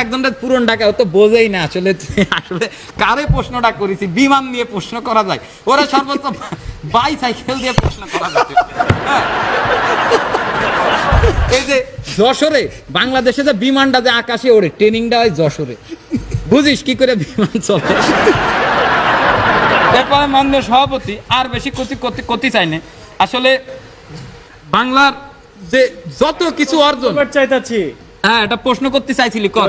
একজনের পুরন ঢাকা তো বোঝেই না আসলে আসলে কারে প্রশ্নটা করেছি। বিমান নিয়ে প্রশ্ন করা যায়, ওরা সর্বোচ্চ বাইসাইকেল দিয়ে প্রশ্ন করা যায়। এই যে যশোরে বাংলাদেশে যে বিমানটা যে আকাশে ওড়ে, ট্রেনিংটা হয় যশোরে, বুঝিস কি করে বিমান চলে। এরপরে মাননীয় সভাপতি আর বেশি ক্ষতি চাই না। আসলে বাংলার যে যত কিছু অর্জন চাইতাছি, হ্যাঁ এটা প্রশ্ন করতে চাইছিলি কর।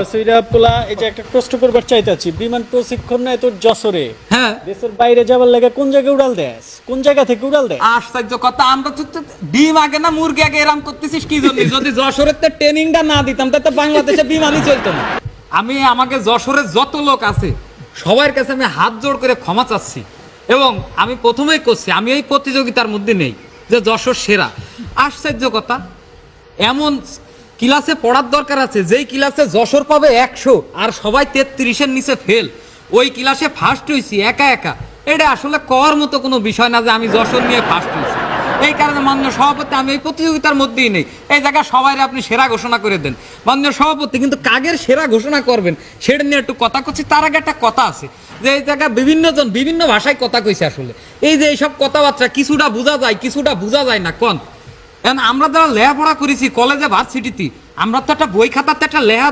পোলা এই যে একটা প্রশ্ন করবার চাইতাছি, বিমান প্রশিক্ষণ নাই তোর যশোরে, হ্যাঁ দেশের বাইরে যাবার লাগে কোন জায়গায় উড়াল দেস, কোন জায়গা থেকে উড়াল দেস? আশ্চর্য কথা, আমরা তো ডিম আগে না মুরগি আগে এরাম করতেছিস কি জন্য? যদি যশোরের ট্রেনিংটা না দিতাম তাহলে বাংলাদেশে বিমানই চলতো না। আমি আমাকে যশোরের যত লোক আছে সবার কাছে আমি হাত জোড় করে ক্ষমা চাচ্ছি, এবং আমি প্রথমেই করছি আমি এই প্রতিযোগিতার মধ্যে নেই যে যশোর সেরা। আশ্চর্য কথা, এমন ক্লাসে পড়ার দরকার আছে যেই ক্লাসে যশোর পাবে 100 আর সবাই 33-এর নিচে ফেল, ওই ক্লাসে ফার্স্ট হয়েছি একা একা। এটা আসলে কর মতো কোনো বিষয় না যে আমি যশোর নিয়ে ফার্স্ট হয়েছি। এই কারণে মাননীয় সভাপতি আমি এই প্রতিযোগিতার মধ্যেই নেই। এই জায়গায় সবাই আপনি সেরা ঘোষণা করে দেন মাননীয় সভাপতি, কিন্তু কাগের সেরা ঘোষণা করবেন সেটা নিয়ে একটু কথা করছি। তার আগে একটা কথা আছে যে এই জায়গায় বিভিন্নজন বিভিন্ন ভাষায় কথা কইছে। আসলে এই যে এইসব কথাবার্তা কিছুটা বোঝা যায় কিছুটা বোঝা যায় না কোন। এখন আমরা যারা লেখাপড়া করেছি কলেজে ভার্সিটিতে, আমরা তো একটা বই খাতাতে একটা লেখা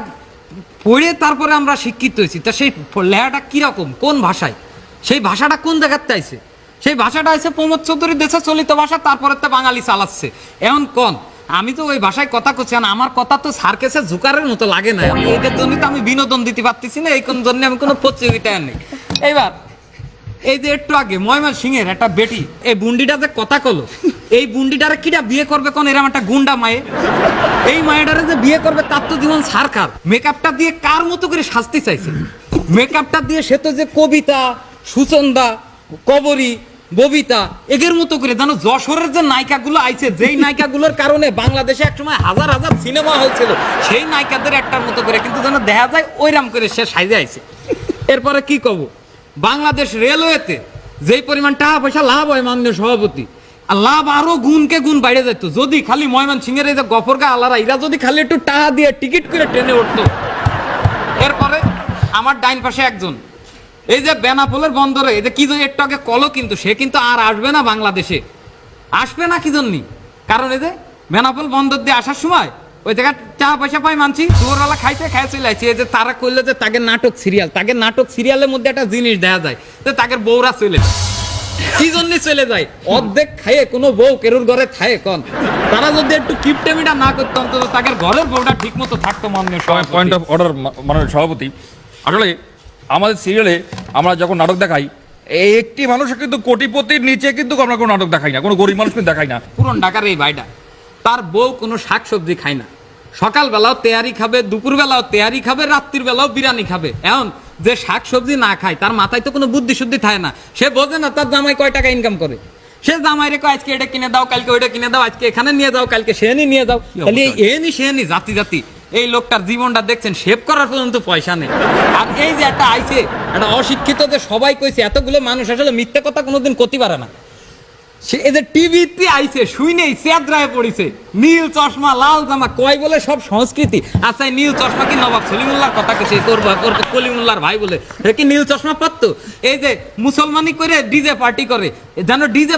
পড়ে তারপরে আমরা শিক্ষিত হয়েছি। তা সেই লেখাটা কিরকম, কোন ভাষায়, সেই ভাষাটা কোন জায়গাতে আইছে? সেই ভাষাটা আছে প্রমোদ চৌধুরীর দেশে চলিত ভাষা, তারপরে তো বাঙালি চালাচ্ছে। এখন কোন আমি তো ওই ভাষায় কথা করছি, আমার কথা তো সার্কেসে ঝুকারের মতো লাগে না। আমি এদের জন্য তো আমি বিনোদন দিতে পারতেছি না, এই কোন জন্য আমি কোনো প্রতিযোগিতায় নেই। এইবার এই যে একটু আগে ময়মনসিংহের একটা বেটি এই বুন্ডিটা যে কথা কলো, এই বুন্ডিটারে কিটা বিয়ে করবে কোন? এরকম একটা গুন্ডা মায়ে, এই মায়েটারে যে বিয়ে করবে তার তো জীবন সারকার। মেকআপটা দিয়ে কার মতো করে শাস্তি চাইছে? মেকআপটা দিয়ে সে তো যে কবিতা, সুচন্দা, কবরী, ববিতা এগের মতো করে জানো যশোরের যে নায়িকাগুলো আইছে, যেই নায়িকাগুলোর কারণে বাংলাদেশে একসময় হাজার হাজার সিনেমা হয়েছিল, সেই নায়িকাদের একটার মতো করে কিন্তু যেন দেখা যায় ওইরাম করে সে সাইজে আইছে। এরপরে কি কব, বাংলাদেশ রেলওয়েতে যেই পরিমাণ টাকা পয়সা লাভ হয় মাননীয় সভাপতি, আর লাভ আরো গুণকে গুণ বাইরে যেত যদি খালি ময়মনসিংহের এই যে গফরগা আলারা এরা যদি খালি একটু টাকা দিয়ে টিকিট করে ট্রেনে উঠতো। এরপরে আমার ডাইন পাশে একজন এই যে বেনাপোলের বন্দরে এই যে কি জন্য একটু আগে কলো, কিন্তু সে কিন্তু আর আসবে না বাংলাদেশে। আসবে না কি জন্য? কারণ এই যে বেনাপোল বন্দর দিয়ে আসার সময় ওই জায়গায় টাকা পয়সা পাই মানছি, দুপুরবেলা খাইছে খাই চলে আসছে। এই যে তারা করলে যে তাকে নাটক সিরিয়াল, তাকে নাটক সিরিয়ালের মধ্যে একটা জিনিস দেখা যায় যে তাকে বউরা চলে যায়। কি জন্য চলে যায়? অর্ধেক খাইয়ে কোনো বউ কেরুর ঘরে খায় কোন? তারা যদি একটু কিপটেমিটা না করতো অন্তত তাদের ঘরের বউটা ঠিক মতো থাকতো। মাননীয় পয়েন্ট অফ অর্ডার মাননীয় সভাপতি, আসলে আমাদের সিরিয়ালে আমরা যখন নাটক দেখাই এই একটি মানুষ কিন্তু কোটিপতির নিচে কিন্তু আমরা কোনো নাটক দেখাই না, কোনো গরিব মানুষ কিন্তু দেখাই না। পুরন ঢাকার এই ভাইটা তার বউ কোনো শাকসবজি খায় না, সকালবেলাও তেয়ারি খাবে, দুপুরবেলাও তেয়ারি খাবে, রাত্রির বেলাও বিরিয়ানি খাবে। এখন যে শাকসবজি না খায় তার মাথায় তো কোনো বুদ্ধি শুদ্ধি থাকে না, সে বোঝে না তার জামাই কয় টাকা ইনকাম করে। সে জামাই রেখো আজকে এটা কিনে দাও, কালকে ওইটা কিনে দাও, আজকে এখানে নিয়ে যাও, কালকে সেনি নিয়ে যাও, খালি এনি সেনি জাতি জাতি। এই লোকটার জীবনটা দেখছেন, শেভ করার পর্যন্ত পয়সা নেই। আর এই যে একটা আইছে একটা অশিক্ষিত যে সবাই কইছে, এতগুলো মানুষ আসলে মিথ্যে কথা কোনোদিন করতে পারে না। সে এদের টিভিতে আইছে শুই নেই চেদ্রায় পড়িছে, নীল চশমা লাল জামা কয় বলে সব সংস্কৃতি। আচ্ছা নীল চশমা কি নবাব সলিমুল্লাহর কথা কেছে করবো কলিমুল্লাহর ভাই বলে কি নীল চশমা পরতো? এই যে মুসলমানি করে ডিজে পার্টি করে, জানো ডিজে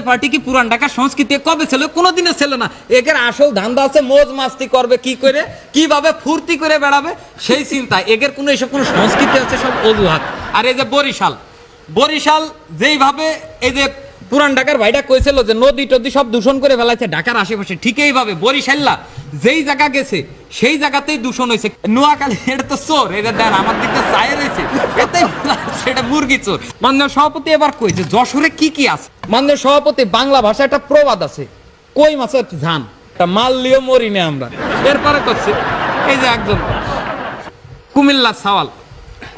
পার্টি কি পুরান ঢাকার সংস্কৃতি কবে ছিল? কোনোদিনও ছিল না। এদের আসল ধান্দা আছে মোজ মাস্তি করবে, কি করে কিভাবে ফুর্তি করে বেড়াবে সেই চিন্তা। এদের কোনো এসব কোনো সংস্কৃতি আছে সব অজুহাত। আর এই যে বরিশাল যেইভাবে এই যে পুরান ঢাকার ভাইটা কইছিল যে নদী টদী সব দূষণ করে ফেলাইছে ঢাকার আশেপাশে, ঠিক এইভাবে বরিশাল্লা যেই জায়গা গেছে সেই জায়গাতেই দূষণ হয়েছে। নোয়াখালী এটা তো চোর, এটা দেন আমার দিকে চায় রয়েছে, এটাই সেটা মুরগি চোর। মাননীয় সভাপতি এবার কইছে যশোরে কি কি আছে। মাননীয় সভাপতি বাংলা ভাষা একটা প্রবাদ আছে, কই মাছের ঝান মারলিও মরি না আমরা। এরপরে করছে এই যে একজন কুমিল্লা সওয়াল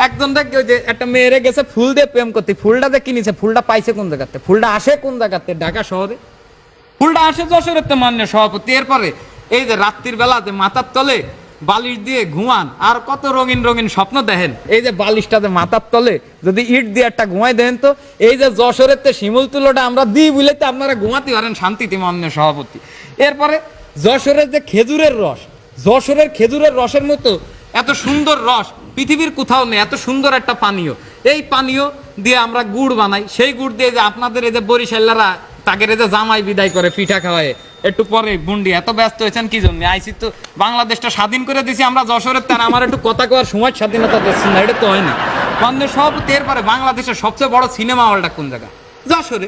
একজন দেখে ওই যে একটা মেয়েরে গেছে ফুল দিয়ে প্রেম করতে, ফুলটা যে কিনেছে ফুলটা পাইছে কোন জায়গাতে, ফুলটা আসে কোন জায়গাতে? ঢাকা শহরে। ফুলটা আসে যশোরের তো মাননীয় সভাপতি। এরপরে এই যে রাত্রির বেলা যে মাথার তলে বালিশ দিয়ে ঘুমান আর কত রঙিন রঙিন স্বপ্ন দেখেন। এই যে বালিশটা যে মাথার তলে যদি ইট দিয়ে একটা ঘুমাই দেন তো এই যে যশোরের তো শিমুল তুলোটা আমরা দিই বুঝলে আপনারা ঘুমাতে পারেন শান্তিতে মাননীয় সভাপতি। এরপরে যশোরের যে খেজুরের রস, যশোরের খেজুরের রসের মতো এত সুন্দর রস পৃথিবীর কোথাও নেই, এত সুন্দর একটা পানীয়। এই পানীয় দিয়ে আমরা গুড় বানাই, সেই গুড় দিয়ে যে আপনাদের এই যে বরিশালারা তাকে যে জামাই বিদায় করে পিঠা খাওয়ায় একটু পরে বুন্ডি। এত ব্যস্ত হয়েছেন কি জন্য? আইসি তো বাংলাদেশটা স্বাধীন করে দিছি আমরা যশোরের, তার আমার একটু কথা কওয়ার সময় স্বাধীনতা দিচ্ছি না, এটা তো হয় না। মাননীয় সভাপতি, এরপরে বাংলাদেশের সবচেয়ে বড় সিনেমা হলটা কোন জায়গা? যশোরে।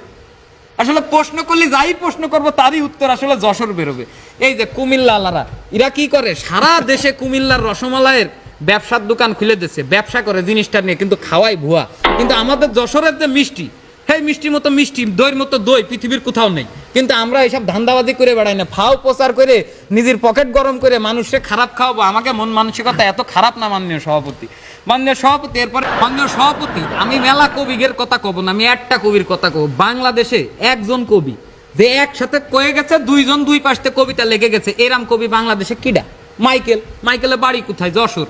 আসলে প্রশ্ন করলে যাই প্রশ্ন করবো তারই উত্তর আসলে যশোর বেরোবে। এই যে কুমিল্লালারা এরা কি করে, সারা দেশে কুমিল্লার রসমালাইয়ের ব্যবসার দোকান খুলে দিচ্ছে, ব্যবসা করে জিনিসটা নিয়ে, কিন্তু খাওয়াই ভুয়া। কিন্তু আমাদের যশোরের যে মিষ্টি, সেই মিষ্টির মতো মিষ্টি, দইয়ের মতো দই পৃথিবীর কোথাও নেই। কিন্তু আমরা এইসব ধান্দাবাজি করে বেড়াই না, ফাও প্রচার করে নিজের পকেট গরম করে মানুষকে খারাপ খাওয়াবো। আমাকে মন মানসিকতা এত খারাপ না মাননীয় সভাপতি। মাননীয় সভাপতি, এরপরে মাননীয় সভাপতি, আমি মেলা কবিদের কথা কব না, আমি একটা কবির কথা কব। বাংলাদেশে একজন কবি যে একসাথে কয়ে গেছে, দুইজন দুই পাশে কবিতা লেগে গেছে, এরাম কবি বাংলাদেশে কিডা? মাইকেল। মাইকেলের বাড়ি কোথায়? যশোর।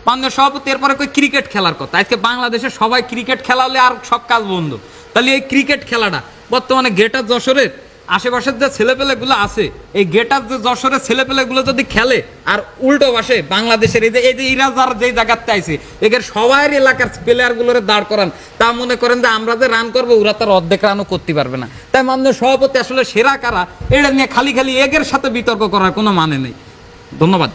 মাননীয় সভাপতি, এরপরে কই ক্রিকেট খেলার কথা। আজকে বাংলাদেশে সবাই ক্রিকেট খেলা হলে আর সব কাজ বন্ধ। তাহলে এই ক্রিকেট খেলাটা বর্তমানে গ্রেটার যশোরের আশেপাশের যে ছেলেপেলেগুলো আছে, এই গ্রেটার যে যশোরের ছেলেপেলেগুলো যদি খেলে আর উল্টো পাশে বাংলাদেশের এই যে ইরাজার যে জায়গাতে আইছে, এদের সবার এলাকার প্লেয়ারগুলোরে দাঁড় করান, তা মনে করেন যে আমরা যে রান করবো ওরা তার অর্ধেক রানও করতে পারবে না। তাই মাননীয় সভাপতি, আসলে সেরা কারা এটা নিয়ে খালি খালি এগের সাথে বিতর্ক করার কোনো মানে নেই। ধন্যবাদ।